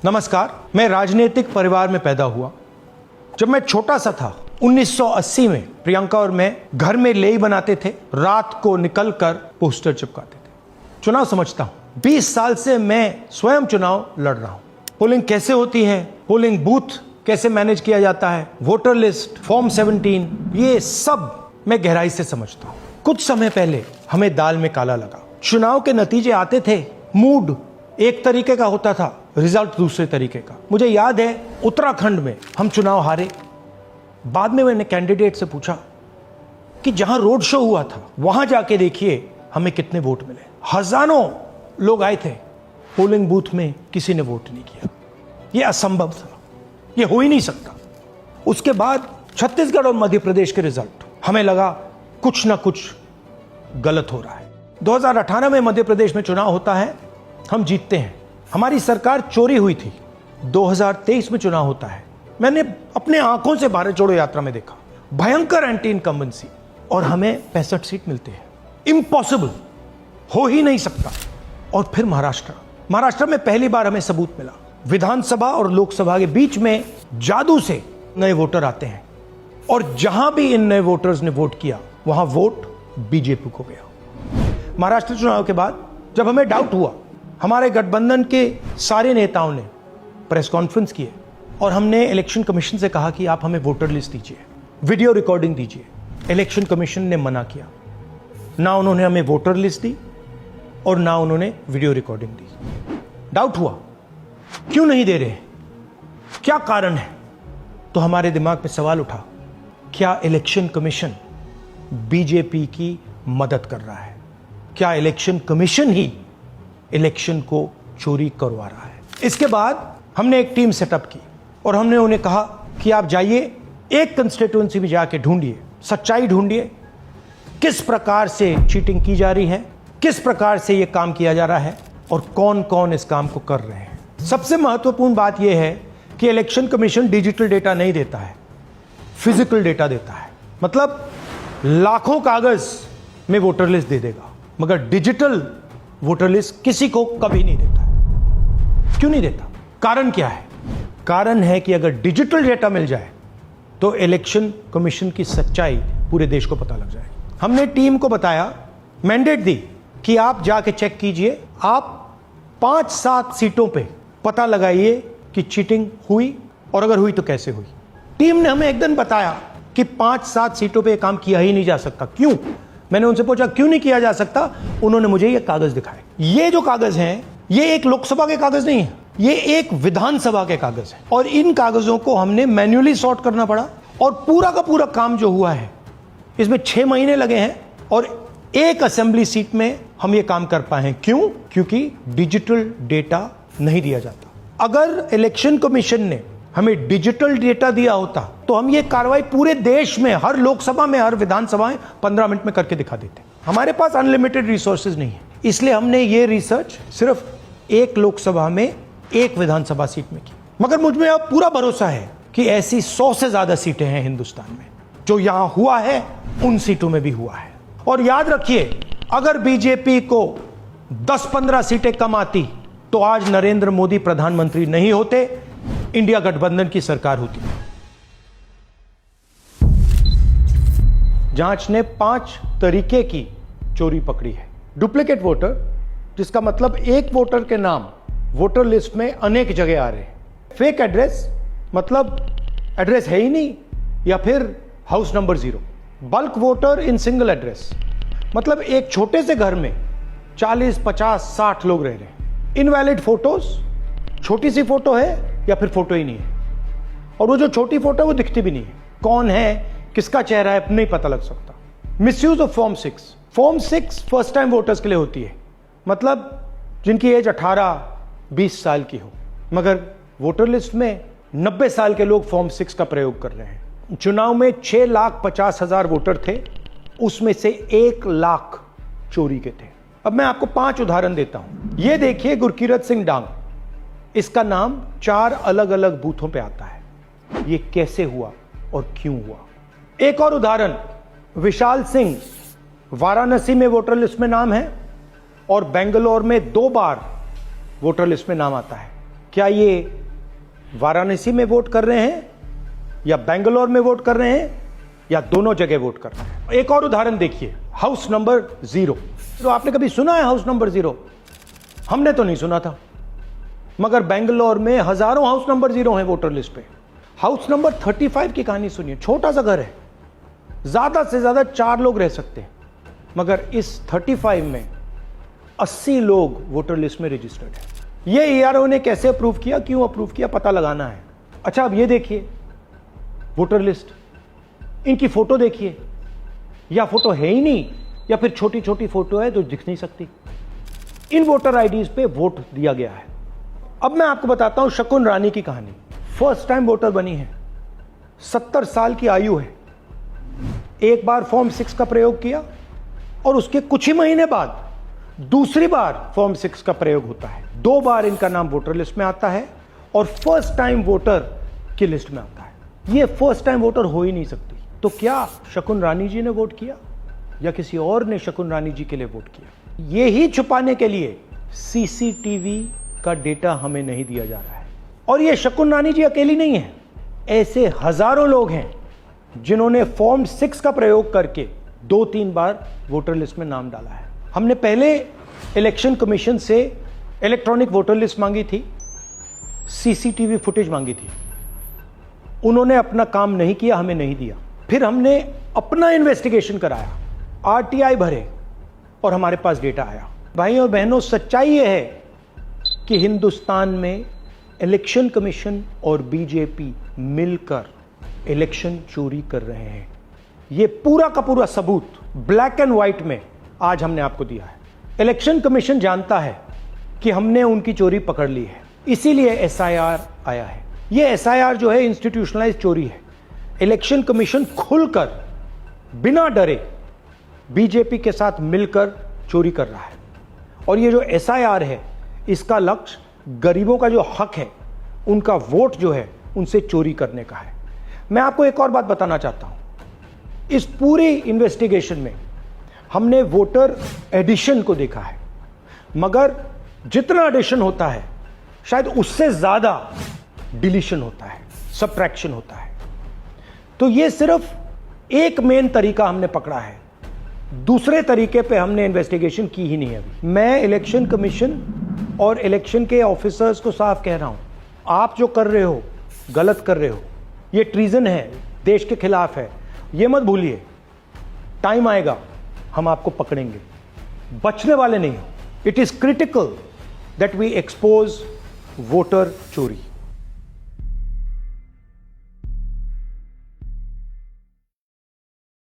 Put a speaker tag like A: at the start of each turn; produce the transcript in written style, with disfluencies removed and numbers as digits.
A: नमस्कार। मैं राजनीतिक परिवार में पैदा हुआ। जब मैं छोटा सा था 1980 में प्रियंका और मैं घर में लेई बनाते थे, रात को निकलकर पोस्टर चिपकाते थे। चुनाव समझता हूं। 20 साल से मैं स्वयं चुनाव लड़ रहा हूं। पोलिंग कैसे होती है, पोलिंग बूथ कैसे मैनेज किया जाता है, वोटर लिस्ट, फॉर्म 17, ये सब मैं गहराई से समझता हूं। कुछ समय पहले हमें दाल में काला लगा। चुनाव के नतीजे आते थे, मूड एक तरीके का होता था, रिजल्ट दूसरे तरीके का। मुझे याद है उत्तराखंड में हम चुनाव हारे। बाद में मैंने कैंडिडेट से पूछा कि जहां रोड शो हुआ था वहां जाके देखिए हमें कितने वोट मिले। हजारों लोग आए थे, पोलिंग बूथ में किसी ने वोट नहीं किया। यह असंभव था, यह हो ही नहीं सकता। उसके बाद छत्तीसगढ़ और मध्य प्रदेश के रिजल्ट, हमें लगा कुछ ना कुछ गलत हो रहा है। 2018 में मध्य प्रदेश में चुनाव होता है, हम जीतते हैं। हमारी सरकार चोरी हुई थी। 2023 में चुनाव होता है, मैंने अपने आंखों से भारत जोड़ो यात्रा में देखा भयंकर एंटी इनकम्बेंसी, और हमें 65 सीट मिलते हैं। इम्पॉसिबल, हो ही नहीं सकता। और फिर महाराष्ट्र में पहली बार हमें सबूत मिला। विधानसभा और लोकसभा के बीच में जादू से नए वोटर आते हैं, और जहां भी इन नए वोटर्स ने वोट किया वहां वोट बीजेपी को गया। महाराष्ट्र चुनाव के बाद जब हमें डाउट हुआ, हमारे गठबंधन के सारे नेताओं ने प्रेस कॉन्फ्रेंस किए और हमने इलेक्शन कमीशन से कहा कि आप हमें वोटर लिस्ट दीजिए, वीडियो रिकॉर्डिंग दीजिए। इलेक्शन कमीशन ने मना किया। ना उन्होंने हमें वोटर लिस्ट दी और ना उन्होंने वीडियो रिकॉर्डिंग दी। डाउट हुआ, क्यों नहीं दे रहे, क्या कारण है? तो हमारे दिमाग में सवाल उठा, क्या इलेक्शन कमीशन बीजेपी की मदद कर रहा है? क्या इलेक्शन कमीशन ही इलेक्शन को चोरी करवा रहा है? इसके बाद हमने एक टीम सेटअप की और हमने उन्हें कहा कि आप जाइए, एक कंस्टिट्यूएंसी में जाके ढूंढिए, सच्चाई ढूंढिए, किस प्रकार से चीटिंग की जा रही है, किस प्रकार से यह काम किया जा रहा है और कौन कौन इस काम को कर रहे हैं। सबसे महत्वपूर्ण बात यह है कि इलेक्शन कमीशन डिजिटल डेटा नहीं देता है, फिजिकल डेटा देता है। मतलब लाखों कागज में वोटर लिस्ट दे देगा, मगर डिजिटल वोटर लिस्ट किसी को कभी नहीं देता है। क्यों नहीं देता? कारण क्या है? कारण है कि अगर डिजिटल डेटा मिल जाए तो इलेक्शन कमीशन की सच्चाई पूरे देश को पता लग जाए। हमने टीम को बताया, मैंडेट दी कि आप जाके चेक कीजिए, आप 5-7 सीटों पे पता लगाइए कि चीटिंग हुई, और अगर हुई तो कैसे हुई। टीम ने हमें एक दिन बताया कि 5-7 सीटों पे काम किया ही नहीं जा सकता। क्यों? मैंने उनसे पूछा क्यों नहीं किया जा सकता। उन्होंने मुझे ये कागज दिखाए। ये जो कागज हैं, ये एक लोकसभा के कागज नहीं है, ये एक विधानसभा के कागज है, और इन कागजों को हमने मैन्युअली सॉर्ट करना पड़ा। और पूरा का पूरा काम जो हुआ है, इसमें 6 महीने लगे हैं, और एक असेंबली सीट में हम ये काम कर पाए हैं। क्यों? क्योंकि डिजिटल डेटा नहीं दिया जाता। अगर इलेक्शन कमीशन ने हमें डिजिटल डेटा दिया होता तो हम ये कार्रवाई पूरे देश में, हर लोकसभा में, हर विधानसभा में 15 मिनट में करके दिखा देते। हमारे पास अनलिमिटेड रिसोर्सेज नहीं है, इसलिए हमने ये रिसर्च सिर्फ एक लोकसभा में, एक विधानसभा सीट में की। मगर मुझ में अब पूरा भरोसा है कि ऐसी 100 से ज्यादा सीटें हैं हिंदुस्तान में। जो यहां हुआ है उन सीटों में भी हुआ है। और याद रखिए, अगर बीजेपी को 10-15 सीटें कम आती तो आज नरेंद्र मोदी प्रधानमंत्री नहीं होते, इंडिया गठबंधन की सरकार होती। जांच ने 5 तरीके की चोरी पकड़ी है। डुप्लीकेट वोटर, जिसका मतलब एक वोटर के नाम वोटर लिस्ट में अनेक जगह आ रहे हैं। फेक एड्रेस, मतलब एड्रेस है ही नहीं, या फिर house number 0। Bulk voter in single address, मतलब एक छोटे से घर में 40, 50, 60 लोग रह रहे हैं। इनवैलिड फोटोज, छोटी सी फोटो है या फिर फोटो ही नहीं है, और वो जो छोटी फोटो है वो दिखती भी नहीं है। कौन है, किसका चेहरा है, नहीं पता लग सकता। Misuse of form 6। Form 6 first time voters के लिए होती है, मतलब जिनकी एज 18-20 साल की हो, मगर वोटर लिस्ट में 90 साल के लोग फॉर्म 6 का प्रयोग कर रहे हैं। चुनाव में 6,50,000 वोटर थे, उसमें से 1 लाख चोरी के थे। अब मैं आपको 5 उदाहरण देता हूं। यह देखिए, गुरकीरत सिंह डांग, इसका नाम 4 अलग अलग बूथों पे आता है। ये कैसे हुआ और क्यों हुआ? एक और उदाहरण, विशाल सिंह, वाराणसी में वोटर लिस्ट में नाम है और बेंगलोर में 2 बार वोटर लिस्ट में नाम आता है। क्या ये वाराणसी में वोट कर रहे हैं या बेंगलोर में वोट कर रहे हैं या दोनों जगह वोट कर रहे हैं? एक और उदाहरण देखिए, हाउस नंबर 0। तो आपने कभी सुना है हाउस नंबर 0? हमने तो नहीं सुना था, मगर बेंगलोर में हजारों हाउस नंबर 0 हैं वोटर लिस्ट पे। हाउस नंबर 35 की कहानी सुनिए। छोटा सा घर है, ज्यादा से ज्यादा 4 लोग रह सकते हैं, मगर इस 35 में 80 लोग वोटर लिस्ट में रजिस्टर्ड है। ये ERO ने कैसे अप्रूव किया, क्यों अप्रूव किया, पता लगाना है। अच्छा, अब ये देखिए वोटर लिस्ट, इनकी फोटो देखिए, या फोटो है ही नहीं या फिर छोटी छोटी फोटो है जो दिख नहीं सकती। इन वोटर आईडीज पे वोट दिया गया है। अब मैं आपको बताता हूं शकुन रानी की कहानी। फर्स्ट टाइम वोटर बनी है, 70 साल की आयु है। एक बार फॉर्म 6 का प्रयोग किया और उसके कुछ ही महीने बाद दूसरी बार फॉर्म 6 का प्रयोग होता है। 2 बार इनका नाम वोटर लिस्ट में आता है और फर्स्ट टाइम वोटर की लिस्ट में आता है। ये फर्स्ट टाइम वोटर हो ही नहीं सकती। तो क्या शकुन रानी जी ने वोट किया या किसी और ने शकुन रानी जी के लिए वोट किया? ये ही छुपाने के लिए CCTV का डेटा हमें नहीं दिया जा रहा है। और ये शकुन रानी जी अकेली नहीं है, ऐसे हजारों लोग हैं जिन्होंने फॉर्म 6 का प्रयोग करके 2-3 बार वोटर लिस्ट में नाम डाला है। हमने पहले इलेक्शन कमीशन से इलेक्ट्रॉनिक वोटर लिस्ट मांगी थी, CCTV फुटेज मांगी थी। उन्होंने अपना काम नहीं किया, हमें नहीं दिया। फिर हमने अपना इन्वेस्टिगेशन कराया, RTI भरे और हमारे पास डेटा आया। भाई और बहनों, सच्चाई यह है कि हिंदुस्तान में इलेक्शन कमीशन और बीजेपी मिलकर इलेक्शन चोरी कर रहे हैं। यह पूरा का पूरा सबूत ब्लैक एंड व्हाइट में आज हमने आपको दिया है। इलेक्शन कमीशन जानता है कि हमने उनकी चोरी पकड़ ली है, इसीलिए SIR आया है। यह SIR जो है इंस्टीट्यूशनलाइज चोरी है। इलेक्शन कमीशन खुलकर बिना डरे बीजेपी के साथ मिलकर चोरी कर रहा है। और ये जो SIR है, इसका लक्ष्य गरीबों का जो हक है, उनका वोट जो है, उनसे चोरी करने का है। मैं आपको एक और बात बताना चाहता हूं। इस पूरी इन्वेस्टिगेशन में हमने वोटर एडिशन को देखा है, मगर जितना एडिशन होता है शायद उससे ज्यादा डिलीशन होता है, सबट्रैक्शन होता है। तो ये सिर्फ एक मेन तरीका हमने पकड़ा है, दूसरे तरीके पे हमने इन्वेस्टिगेशन की ही नहीं अभी। मैं इलेक्शन कमीशन और इलेक्शन के ऑफिसर्स को साफ कह रहा हूं, आप जो कर रहे हो गलत कर रहे हो, ये ट्रीजन है, देश के खिलाफ है। ये मत भूलिए, टाइम आएगा हम आपको पकड़ेंगे, बचने वाले नहीं हो। It is critical that we expose voter चोरी।